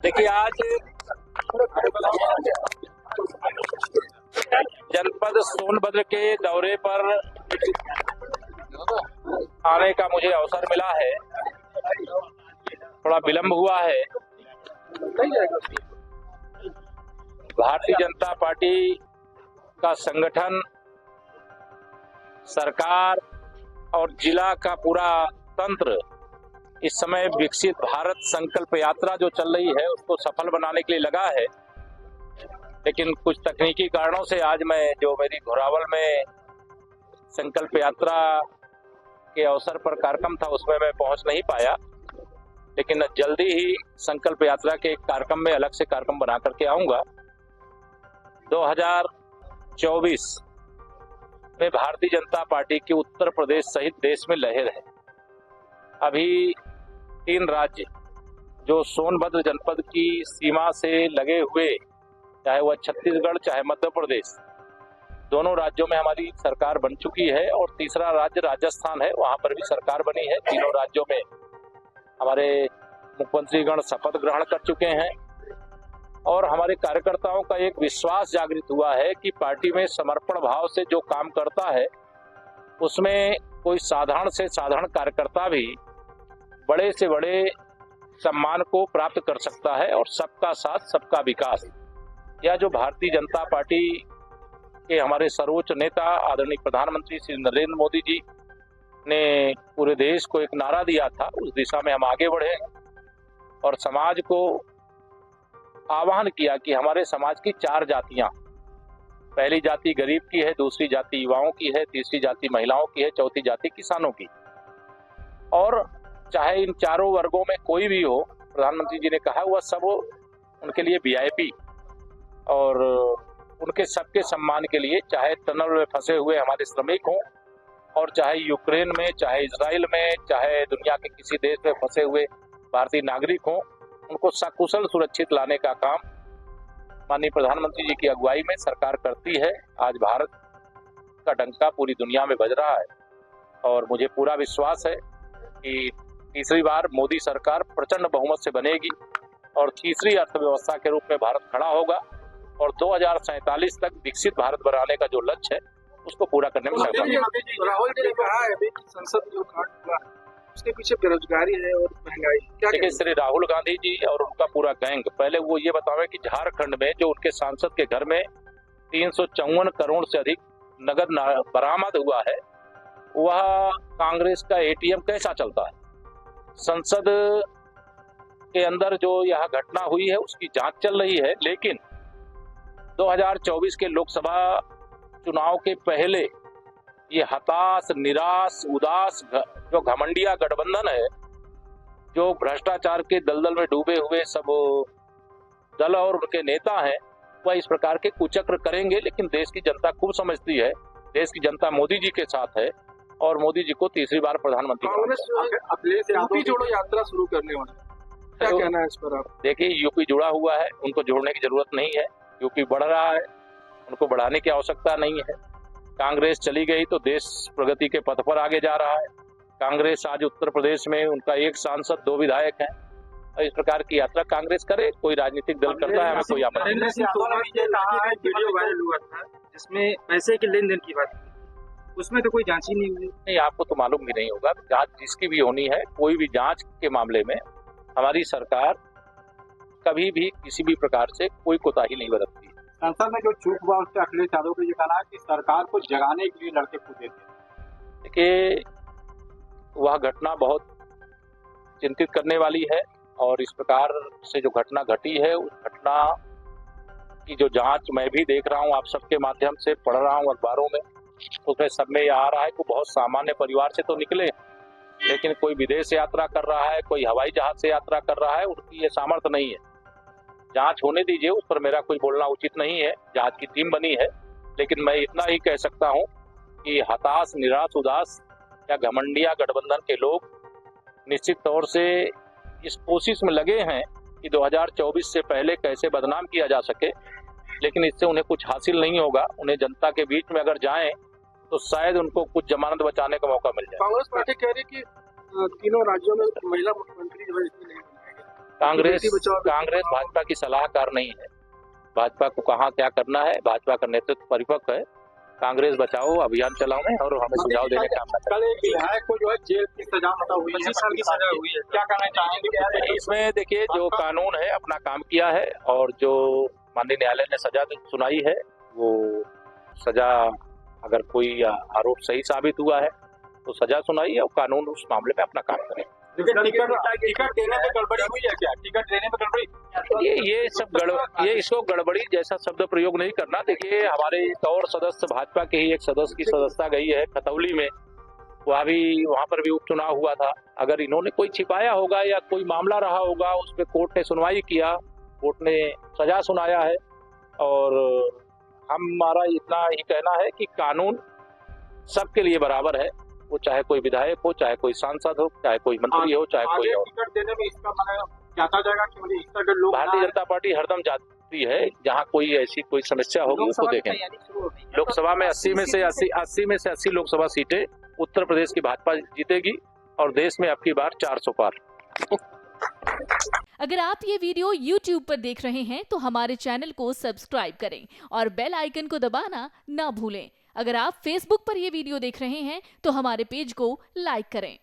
देखिए, आज जनपद सोनभद्र के दौरे पर आने का मुझे अवसर मिला है। थोड़ा विलंब हुआ है। भारतीय जनता पार्टी का संगठन, सरकार और जिला का पूरा तंत्र इस समय विकसित भारत संकल्प यात्रा जो चल रही है उसको सफल बनाने के लिए लगा है। लेकिन कुछ तकनीकी कारणों से आज जो मेरी घोरावल में संकल्प यात्रा के अवसर पर कार्यक्रम था उसमें मैं पहुंच नहीं पाया। लेकिन जल्दी ही संकल्प यात्रा के एक कार्यक्रम में अलग से कार्यक्रम बना करके आऊंगा। 2024 में भारतीय जनता पार्टी की उत्तर प्रदेश सहित देश में लहर है। अभी 3 राज्य जो सोनभद्र जनपद की सीमा से लगे हुए, चाहे वह छत्तीसगढ़ चाहे मध्य प्रदेश, दोनों राज्यों में हमारी सरकार बन चुकी है। और तीसरा राज्य राजस्थान है, वहां पर भी सरकार बनी है। तीनों राज्यों में हमारे मुख्यमंत्रीगण शपथ ग्रहण कर चुके हैं और हमारे कार्यकर्ताओं का एक विश्वास जागृत हुआ है कि पार्टी में समर्पण भाव से जो काम करता है उसमें कोई साधारण से साधारण कार्यकर्ता भी बड़े से बड़े सम्मान को प्राप्त कर सकता है। और सबका साथ सबका विकास, यह जो भारतीय जनता पार्टी के हमारे सर्वोच्च नेता आदरणीय प्रधानमंत्री श्री नरेंद्र मोदी जी ने पूरे देश को एक नारा दिया था, उस दिशा में हम आगे बढ़े और समाज को आह्वान किया कि हमारे समाज की 4 जातियां, पहली जाति गरीब की है, दूसरी जाति युवाओं की है, तीसरी जाति महिलाओं की है, चौथी जाति किसानों की। और चाहे इन चारों वर्गों में कोई भी हो, प्रधानमंत्री जी ने कहा वह सब उनके लिए वीआईपी और उनके सबके सम्मान के लिए, चाहे टनल में फंसे हुए हमारे श्रमिक हों और चाहे यूक्रेन में, चाहे इजराइल में, चाहे दुनिया के किसी देश में फंसे हुए भारतीय नागरिक हों, उनको सकुशल सुरक्षित लाने का काम माननीय प्रधानमंत्री जी की अगुवाई में सरकार करती है। आज भारत का डंका पूरी दुनिया में बज रहा है और मुझे पूरा विश्वास है कि तीसरी बार मोदी सरकार प्रचंड बहुमत से बनेगी और तीसरी अर्थव्यवस्था के रूप में भारत खड़ा होगा और 2047 तक विकसित भारत बनाने का जो लक्ष्य है उसको पूरा करने में सरकार। राहुल जी ने कहा है कि संसद जो कांड हुआ उसके पीछे बेरोजगारी है और महंगाई। देखिए, श्री राहुल गांधी जी और उनका पूरा गैंग, पहले वो ये बतावे कि झारखंड में जो उनके सांसद के घर में 354 करोड़ से अधिक नगद बरामद हुआ है, वह कांग्रेस का एटीएम कैसा चलता है। संसद के अंदर जो यह घटना हुई है उसकी जांच चल रही है। लेकिन 2024 के लोकसभा चुनाव के पहले ये हताश, निराश, उदास जो घमंडिया गठबंधन है, जो भ्रष्टाचार के दलदल में डूबे हुए सब दल और उनके नेता हैं, वह इस प्रकार के कुचक्र करेंगे। लेकिन देश की जनता खूब समझती है, देश की जनता मोदी जी के साथ है और मोदी जी को तीसरी बार प्रधानमंत्री। कांग्रेस यूपी जोड़ो यात्रा शुरू करने वाली, क्या कहना है इस पर आप? देखिए, यूपी जुड़ा हुआ है, उनको जोड़ने की जरूरत नहीं है। यूपी बढ़ रहा है, उनको बढ़ाने की आवश्यकता नहीं है। कांग्रेस चली गई तो देश प्रगति के पथ पर आगे जा रहा है। कांग्रेस आज उत्तर प्रदेश में उनका 1 सांसद 2 विधायक हैं। और इस प्रकार की यात्रा कांग्रेस करे, कोई राजनीतिक दल करता है, हमें कोई आपत्ति नहीं। वीडियो वायरल हुआ था जिसमें पैसे के लेन देन की बात थी, उसमें तो कोई जांच ही नहीं हुई। नहीं, आपको तो मालूम भी नहीं होगा। जांच जिसकी भी होनी है, कोई भी जांच के मामले में हमारी सरकार कभी भी किसी भी प्रकार से कोई कोताही नहीं बरतती। संसद में जो चूक हुआ उससे अखिलेश यादव को ये कहना है कि सरकार को जगाने के लिए लड़के कूदे थे। देखिए, वह घटना बहुत चिंतित करने वाली है और इस प्रकार से जो घटना घटी है उस घटना की जो जांच मैं भी देख रहा हूं, आप सबके माध्यम से पढ़ रहा हूं अखबारों में, उसमें सब में यह आ रहा है कि बहुत सामान्य परिवार से तो निकले, लेकिन कोई विदेश यात्रा कर रहा है, कोई हवाई जहाज से यात्रा कर रहा है, उनकी ये सामर्थ्य नहीं है। जांच होने दीजिए, उस पर मेरा कोई बोलना उचित नहीं है। जांच की टीम बनी है, लेकिन मैं इतना ही कह सकता हूं कि हताश, निराश, उदास या घमंडिया गठबंधन के लोग निश्चित तौर से इस कोशिश में लगे हैं कि 2024 से पहले कैसे बदनाम किया जा सके, लेकिन इससे उन्हें कुछ हासिल नहीं होगा। उन्हें जनता के बीच में अगर जाएं तो शायद उनको कुछ जमानत बचाने का मौका मिल जाए। कांग्रेस पार्टी कह रही है कि तीनों राज्यों में महिला मुख्यमंत्री जो है इसमें नहीं बनी है। कांग्रेस बेटी बचाओ, बेटी कांग्रेस पढ़ाओ। भाजपा की सलाहकार नहीं है। भाजपा को कहाँ क्या करना है, भाजपा का नेतृत्व परिपक्व है। कांग्रेस बचाओ अभियान चलाओ और हमें सुझाव देने का काम न कल एक विधायक को जो है जेल की सजा मतलब हुई है, 25 साल की सजा हुई है। क्या कहना चाहेंगे? करें। इसमें देखिए जो कानून है अपना काम किया है और जो माननीय न्यायालय ने सजा सुनाई है वो सजा अगर कोई आरोप सही साबित हुआ है तो सजा सुनाई है और कानून उस मामले में अपना काम करे। टिकट देने में गड़बड़ी हुई है क्या? टिकट देने में गड़बड़ी? ये इसको गड़बड़ी जैसा शब्द प्रयोग नहीं करना। देखिए हमारे एक और सदस्य भाजपा के ही एक सदस्य की सदस्यता गई है खतौली में, वहाँ पर भी उपचुनाव हुआ था। अगर इन्होंने कोई छिपाया होगा या कोई मामला रहा होगा उस पर कोर्ट ने सुनवाई किया, कोर्ट ने सजा सुनाया है और हमारा इतना ही कहना है कि कानून सबके लिए बराबर है, वो चाहे कोई विधायक हो, चाहे कोई सांसद हो, चाहे कोई मंत्री हो, चाहे कोई और। टिकट देने में इसका मतलब जाता जाएगा कि मतलब इस तरह लोग भारतीय जनता पार्टी हरदम जाती है, जहाँ कोई ऐसी कोई समस्या होगी उसको देखें। लोकसभा में 80 में से 80 लोकसभा सीटें उत्तर प्रदेश की भाजपा जीतेगी और देश में अब की बार 400 पार। अगर आप ये वीडियो YouTube पर देख रहे हैं तो हमारे चैनल को सब्सक्राइब करें और बेल आइकन को दबाना ना भूलें। अगर आप Facebook पर ये वीडियो देख रहे हैं तो हमारे पेज को लाइक करें।